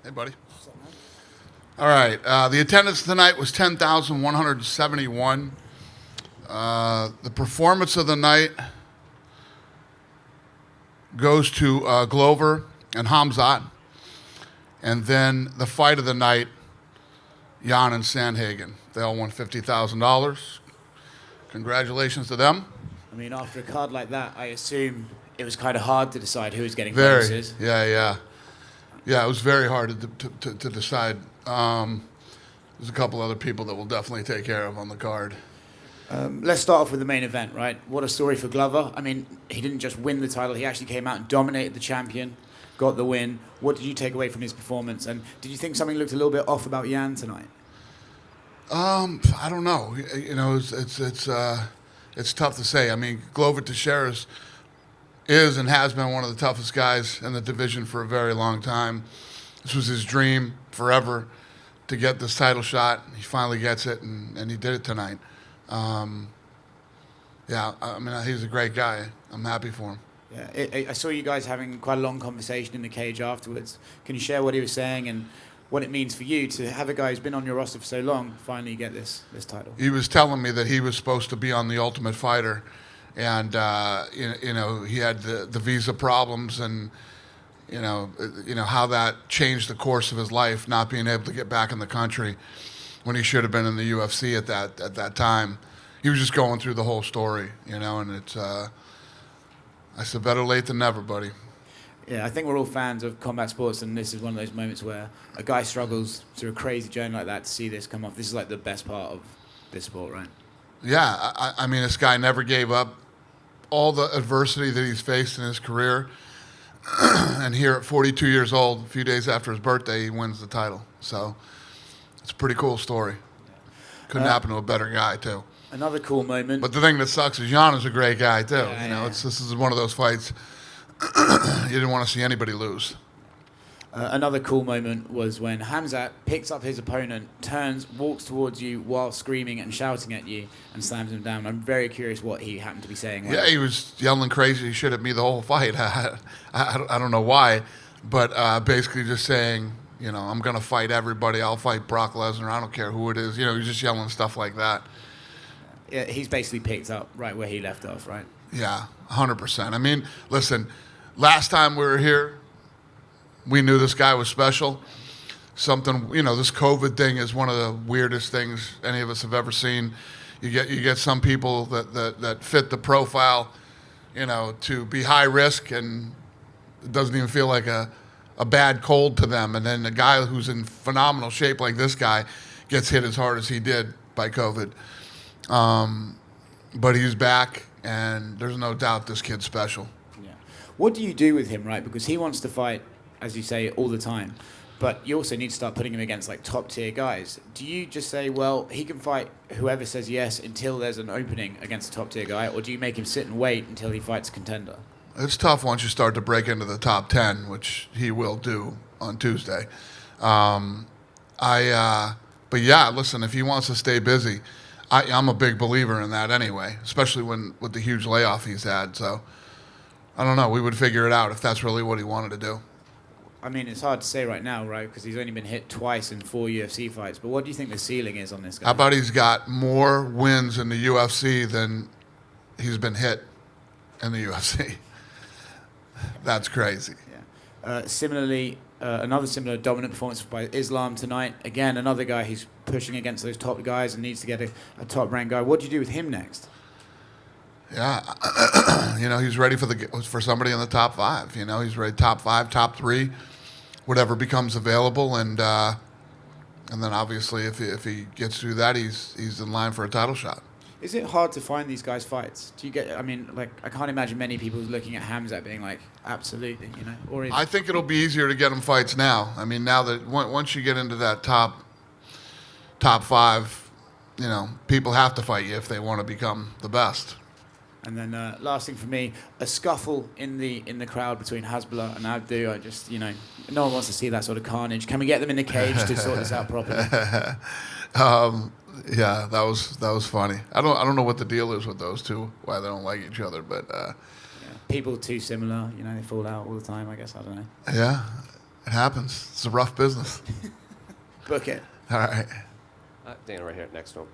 Hey, buddy. All right. The attendance tonight was 10,171. The performance of the night goes to Glover and Khamzat. And then the fight of the night, Jan and Sandhagen. They all won $50,000. Congratulations to them. I mean, after a card like that, I assume it was kind of hard to decide who was getting Very. bonuses. Yeah, it was very hard to decide. There's a couple other people that we'll definitely take care of on the card. Let's start off with the main event, right? What a story for Glover. I mean, he didn't just win the title, he actually came out and dominated the champion, got the win. What did you take away from his performance? And did you think something looked a little bit off about Jan tonight? I don't know. You know, it's tough to say. I mean, Glover Teixeira is and has been one of the toughest guys in the division for a very long time. This was his dream forever to get this title shot. He finally gets it, and he did it tonight. Yeah, I mean, he's a great guy. I'm happy for him. Yeah, I saw you guys having quite a long conversation in the cage afterwards. Can you share what he was saying and what it means for you to have a guy who's been on your roster for so long finally get this title? He was telling me that he was supposed to be on The Ultimate Fighter, and you know, he had the visa problems, and you know how that changed the course of his life, not being able to get back in the country when he should have been in the UFC at that time. He was just going through the whole story, you know, and it's I said, better late than never, buddy. Yeah, I think we're all fans of combat sports, and this is one of those moments where a guy struggles through a crazy journey like that to see this come off. This is like the best part of this sport, right? Yeah, I mean, this guy never gave up. All the adversity that he's faced in his career, and here at 42 years old, a few days after his birthday, he wins the title. So it's a pretty cool story. Couldn't happen to a better guy, too. Another cool moment. But the thing that sucks is Jan is a great guy, too. Yeah, you know, yeah. this is one of those fights you didn't want to see anybody lose. Another cool moment was when Khamzat picks up his opponent, turns, walks towards you while screaming and shouting at you, and slams him down. I'm very curious what he happened to be saying. Yeah, he was yelling crazy shit at me the whole fight. I don't know why, but basically just saying, you know, I'm going to fight everybody. I'll fight Brock Lesnar. I don't care who it is. You know, he's just yelling stuff like that. Yeah, he's basically picked up right where he left off, right? Yeah, 100%. I mean, listen, last time we were here, we knew this guy was special. Something, you know, this COVID thing is one of the weirdest things any of us have ever seen. You get some people that fit the profile, you know, to be high risk, and it doesn't even feel like a bad cold to them. And then a guy who's in phenomenal shape like this guy gets hit as hard as he did by COVID. But he's back, and there's no doubt this kid's special. Yeah. What do you do with him, right? Because he wants to fight, as you say, all the time. But you also need to start putting him against, like, top-tier guys. Do you just say, well, he can fight whoever says yes until there's an opening against a top-tier guy, or do you make him sit and wait until he fights a contender? It's tough once you start to break into the top 10, which he will do on Tuesday. But yeah, listen, if he wants to stay busy, I'm a big believer in that anyway, especially with the huge layoff he's had. So I don't know. We would figure it out if that's really what he wanted to do. I mean, it's hard to say right now, right? Because he's only been hit twice in 4 UFC fights. But what do you think the ceiling is on this guy? How about he's got more wins in the UFC than he's been hit in the UFC? That's crazy. Yeah. Similarly, another similar dominant performance by Islam tonight. Again, another guy who's pushing against those top guys and needs to get a top-ranked guy. What do you do with him next? Yeah, you know, he's ready for somebody in the top 5. You know, he's ready top 5, top 3, whatever becomes available, and then obviously if he gets through that, he's in line for a title shot. Is it hard to find these guys fights? Do you get? I mean, like, I can't imagine many people looking at Khamzat being like, absolutely, you know. Or I think it'll be easier to get him fights now. I mean, now that once you get into that top 5, you know, people have to fight you if they want to become the best. And then last thing for me, a scuffle in the crowd between Hasbulla and Abdu. I just, you know, no one wants to see that sort of carnage. Can we get them in the cage to sort this out properly? Yeah, that was funny. I don't know what the deal is with those two, why they don't like each other, but yeah. People too similar, you know, they fall out all the time. I guess I don't know. It happens. It's a rough business. Book it. All right. Dana, right here next to him.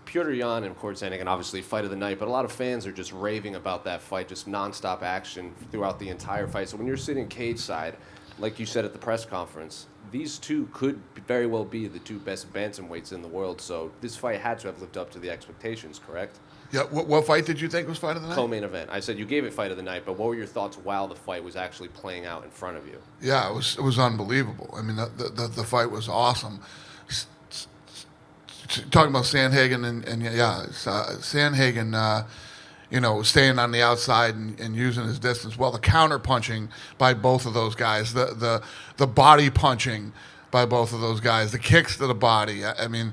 Petr Yan and Khamzat, obviously fight of the night, but a lot of fans are just raving about that fight, just nonstop action throughout the entire fight. So when you're sitting cage side, like you said at the press conference, these two could very well be the two best bantamweights in the world. So this fight had to have lived up to the expectations, correct? Yeah. What fight did you think was fight of the night? Co-main event. I said you gave it fight of the night, but what were your thoughts while the fight was actually playing out in front of you? Yeah, it was unbelievable. I mean, the fight was awesome. Talking about Sandhagen and Sandhagen, staying on the outside and using his distance. Well, the counter punching by both of those guys, the body punching by both of those guys, the kicks to the body. I mean,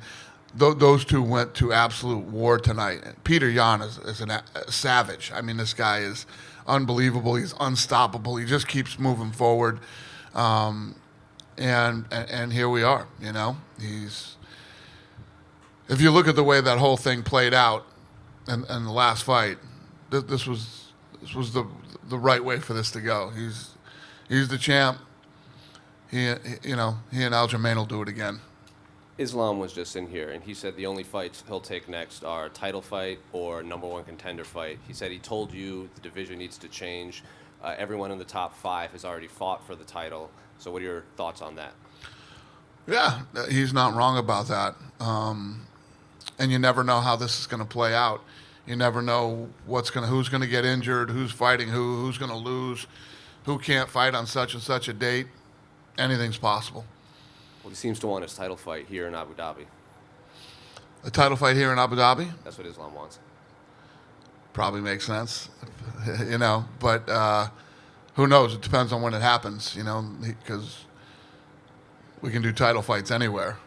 those two went to absolute war tonight. Petr Yan is a savage. I mean, this guy is unbelievable. He's unstoppable. He just keeps moving forward, and here we are. If you look at the way that whole thing played out in the last fight, this was the right way for this to go. He's the champ. He and Aljamain will do it again. Islam was just in here, and he said the only fights he'll take next are a title fight or number one contender fight. He said he told you the division needs to change. Everyone in the top 5 has already fought for the title. So what are your thoughts on that? Yeah, he's not wrong about that. And you never know how this is going to play out. You never know who's going to get injured, who's fighting who's going to lose, who can't fight on such and such a date. Anything's possible. Well, he seems to want his title fight here in Abu Dhabi. A title fight here in Abu Dhabi? That's what Islam wants. Probably makes sense, but who knows? It depends on when it happens, because we can do title fights anywhere.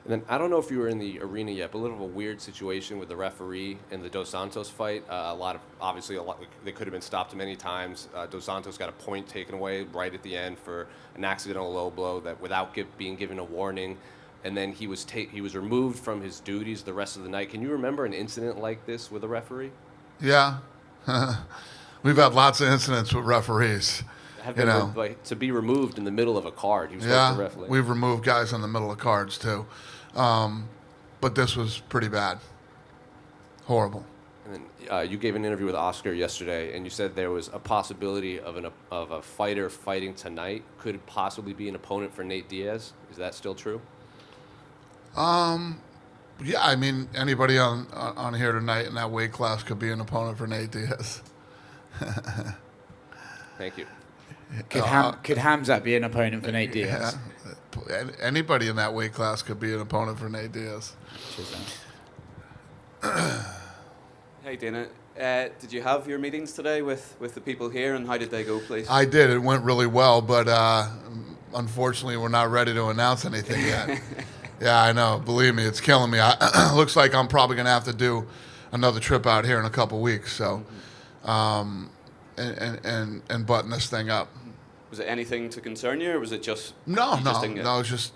And then I don't know if you were in the arena yet, but a little of a weird situation with the referee in the Dos Santos fight. They could have been stopped many times. Dos Santos got a point taken away right at the end for an accidental low blow that without being given a warning. And then he was removed from his duties the rest of the night. Can you remember an incident like this with a referee? Yeah. We've had lots of incidents with referees. To be removed in the middle of a card. He was supposed to ref late. We've removed guys in the middle of cards too. But this was pretty bad. Horrible. And then you gave an interview with Oscar yesterday, and you said there was a possibility of a fighter fighting tonight could possibly be an opponent for Nate Diaz. Is that still true? Yeah, I mean, anybody on here tonight in that weight class could be an opponent for Nate Diaz. Thank you. Could Khamzat be an opponent for Nate Diaz? Yeah, anybody in that weight class could be an opponent for Nate Diaz. Hey, Dana. Did you have your meetings today with the people here, and how did they go, please? I did. It went really well, but unfortunately, we're not ready to announce anything yet. Yeah, I know. Believe me, it's killing me. Looks like I'm probably going to have to do another trip out here in a couple weeks. So, and button this thing up. Was it anything to concern you, or was it just No. It's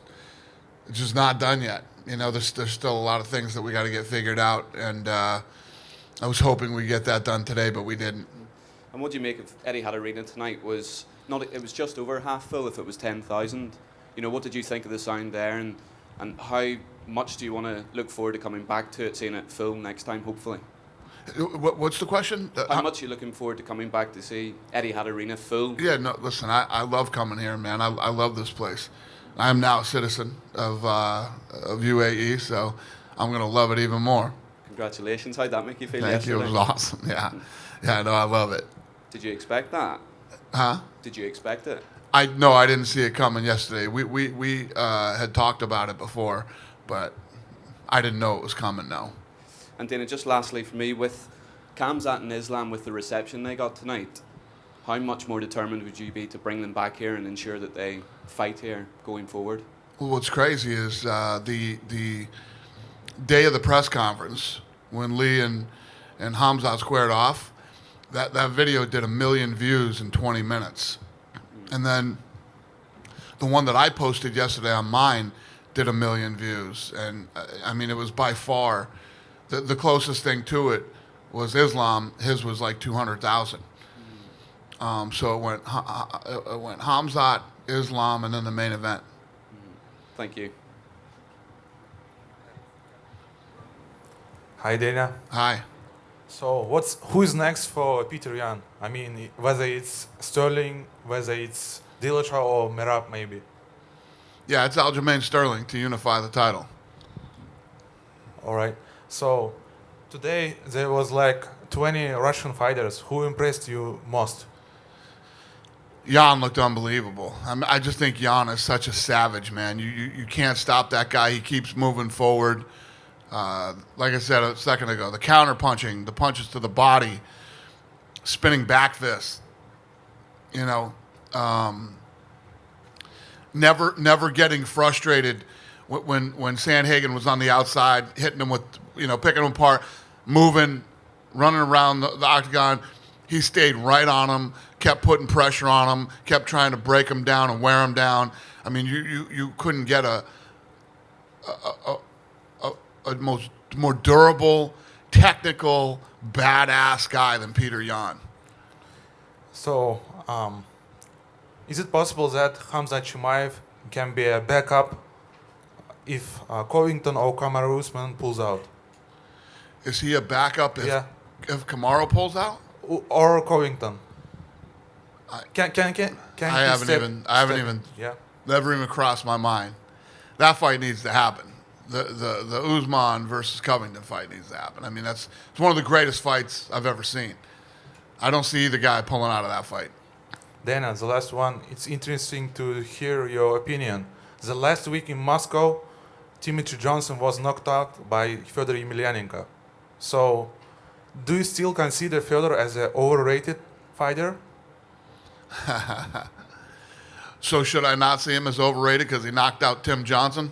just not done yet. There's still a lot of things that we got to get figured out, and I was hoping we get that done today, but we didn't. And what do you make of Etihad Arena tonight? It was just over half full. If it was 10,000, what did you think of the sound there, and how much do you want to look forward to coming back to it, seeing it full next time, hopefully? What's the question? How much are you looking forward to coming back to see Etihad Arena full? Yeah, no, listen, I love coming here, man. I love this place. I am now a citizen of UAE, so I'm going to love it even more. Congratulations. How'd that make you feel Thank you. It was awesome. Yeah. Yeah, no, I love it. Did you expect that? Huh? Did you expect it? I didn't see it coming yesterday. We had talked about it before, but I didn't know it was coming, no. And Dana, just lastly for me, with Khamzat and Islam, with the reception they got tonight, how much more determined would you be to bring them back here and ensure that they fight here going forward? Well, what's crazy is the day of the press conference when Lee and Khamzat squared off, that video did 1 million views in 20 minutes. And then the one that I posted yesterday on mine did 1 million views. And I mean, it was by far the closest thing to it was Islam. His was like 200,000. So it went Khamzat, Islam, and then the main event. Thank you. Hi, Dana. Hi. So, who is next for Peter Yan? I mean, whether it's Sterling, whether it's Dillashaw or Merab, maybe. Yeah, it's Aljamain Sterling to unify the title. All right. So, today there was like 20 Russian fighters. Who impressed you most? Jan looked unbelievable. I just think Jan is such a savage, man. You can't stop that guy. He keeps moving forward. Like I said a second ago, the counter punching, the punches to the body, spinning back fist. You know, never getting frustrated when Sandhagen was on the outside, hitting him with, picking him apart, moving, running around the octagon. He stayed right on him, kept putting pressure on him, kept trying to break him down and wear him down. I mean, you couldn't get a more durable, technical, badass guy than Peter Yan. So, is it possible that Khamzat Chimaev can be a backup if Covington or Kamaru Usman pulls out? Is he a backup if Yeah. Kamaru pulls out? Or Covington? Can I he haven't even Yeah. never even crossed my mind. That fight needs to happen. The Usman versus Covington fight needs to happen. I mean, it's one of the greatest fights I've ever seen. I don't see either guy pulling out of that fight. Dana, the last one. It's interesting to hear your opinion. The last week in Moscow, Timothy Johnson was knocked out by Fedor Emelianenko. So, do you still consider Fedor as an overrated fighter? So should I not see him as overrated because he knocked out Tim Johnson?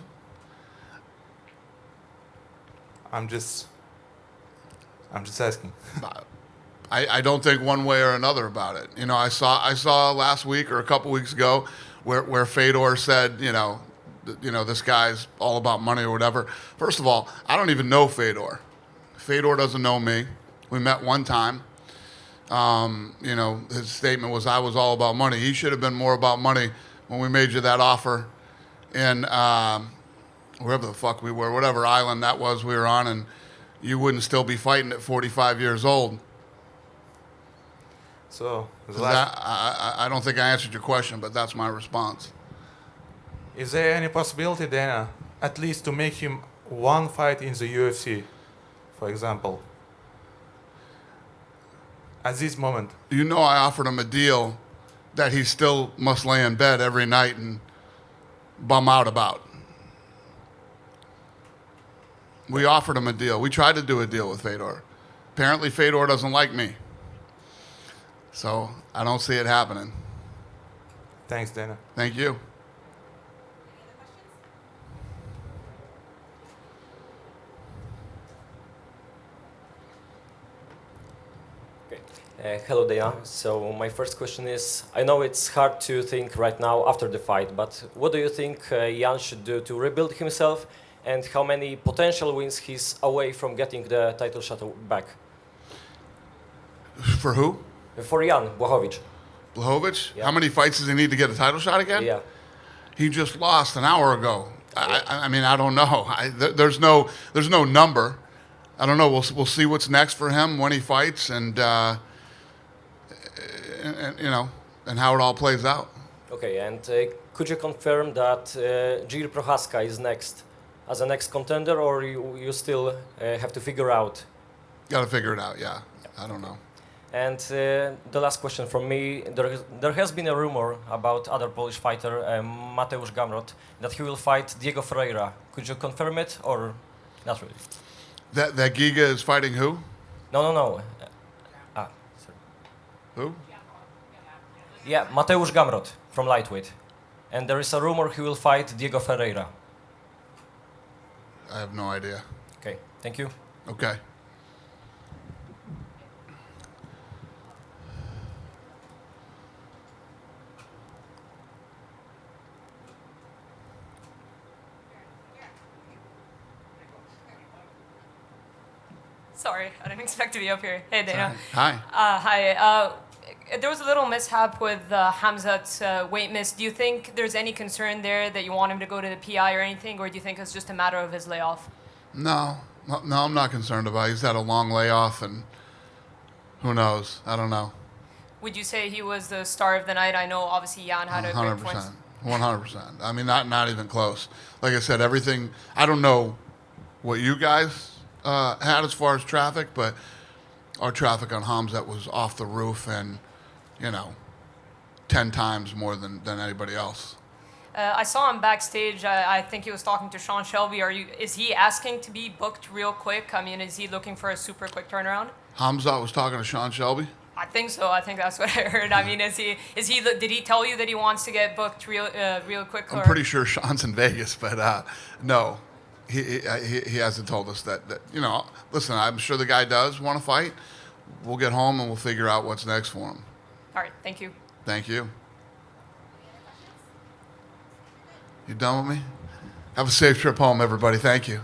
I'm just asking. I don't think one way or another about it. I saw last week or a couple weeks ago where Fedor said, this guy's all about money or whatever. First of all, I don't even know Fedor. Fedor doesn't know me. We met one time. His statement was, I was all about money. He should have been more about money when we made you that offer in wherever the fuck we were, whatever island that was we were on, and you wouldn't still be fighting at 45 years old. So, I don't think I answered your question, but that's my response. is there any possibility, Dana, at least to make him one fight in the UFC, for example? At this moment. I offered him a deal that he still must lay in bed every night and bum out about. We offered him a deal. We tried to do a deal with Fedor. Apparently, Fedor doesn't like me. So I don't see it happening. Thanks, Dana. Thank you. Hello, Dana. So my first question is, I know it's hard to think right now after the fight, but what do you think Jan should do to rebuild himself, and how many potential wins he's away from getting the title shot back? For who? For Jan Blachowicz. Blachowicz? Yeah. How many fights does he need to get a title shot again? Yeah. He just lost an hour ago. I mean, I don't know. There's no number. I don't know. We'll see what's next for him when he fights, and how it all plays out. Okay, and could you confirm that Jiri Prochazka is next as a next contender, or you still have to figure out? Got to figure it out. Yeah. I don't know. And the last question from me, there has been a rumor about other Polish fighter, Mateusz Gamrot, that he will fight Diego Ferreira. Could you confirm it, or not really? That Giga is fighting who? No. Sorry. Who? Yeah, Mateusz Gamrot from lightweight. And there is a rumor he will fight Diego Ferreira. I have no idea. Okay, thank you. Okay. Sorry, I didn't expect to be up here. Hey, Dana. Hi. Hi. there was a little mishap with Khamzat's weight miss. Do you think there's any concern there that you want him to go to the PI or anything, or do you think it's just a matter of his layoff? No, I'm not concerned about it. He's had a long layoff, and who knows? I don't know. Would you say he was the star of the night? I know obviously Jan had a great point. 100%. I mean, not even close. Like I said, everything. I don't know what you guys had as far as traffic, but our traffic on Khamzat was off the roof, and 10 times more than anybody else. I saw him backstage. I think he was talking to Sean Shelby. Is he asking to be booked real quick? I mean, is he looking for a super quick turnaround? Khamzat was talking to Sean Shelby. I think so. I think that's what I heard. I mean, did he tell you that he wants to get booked real quick? I'm pretty sure Sean's in Vegas, but no, he hasn't told us that. Listen, I'm sure the guy does want to fight. We'll get home and we'll figure out what's next for him. All right. Thank you. Thank you. You done with me? Have a safe trip home, everybody. Thank you.